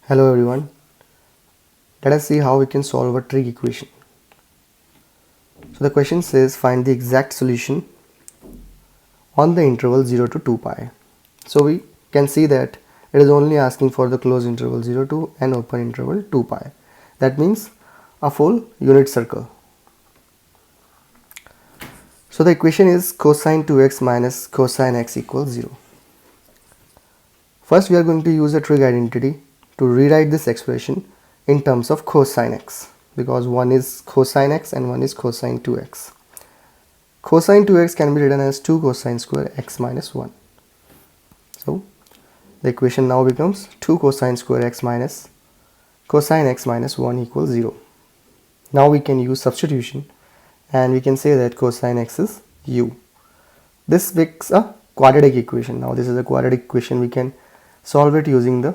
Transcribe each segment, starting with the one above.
Hello everyone, let us see how we can solve a trig equation. So the question says find the exact solution on the interval 0 to 2 pi. So we can see that it is only asking for the closed interval 0 to an open interval 2 pi. That means a full unit circle. So the equation is cosine 2x minus cosine x equals 0. First we are going to use a trig identity to rewrite this expression in terms of cosine x, because one is cosine x and one is cosine 2x. Cosine 2x can be written as 2 cosine square x minus 1. So the equation now becomes 2 cosine square x minus cosine x minus 1 equals 0. Now we can use substitution and we can say that cosine x is u. This makes a quadratic equation. Now this is a quadratic equation. We can solve it using the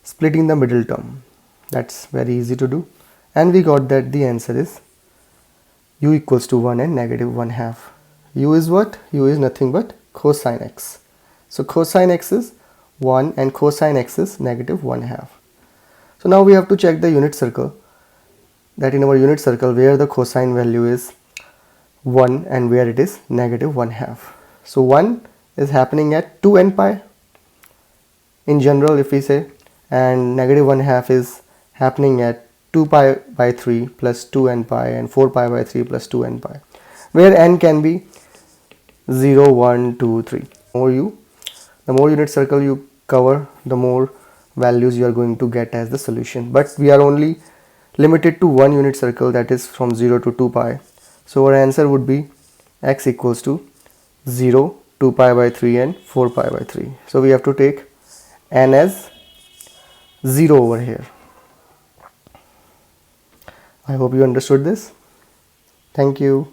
splitting the middle term. That's very easy to do, and we got that the answer is u equals to 1 and negative 1 half. U is what? U is nothing but cosine x. So cosine x is 1 and cosine x is negative 1 half. So now we have to check the unit circle, that in our unit circle where the cosine value is 1 and where it is negative 1 half. So 1 is happening at 2 n pi in general if we say, and negative 1 half is happening at 2 pi by 3 plus 2 n pi and 4 pi by 3 plus 2 n pi, where n can be 0, 1, 2, 3. The more unit circle you cover, the more values you are going to get as the solution. But we are only limited to one unit circle, that is from 0 to 2 pi. So our answer would be x equals to 0, 2 pi by 3 and 4 pi by 3. So we have to take n as 0 over here. I hope you understood this. Thank you.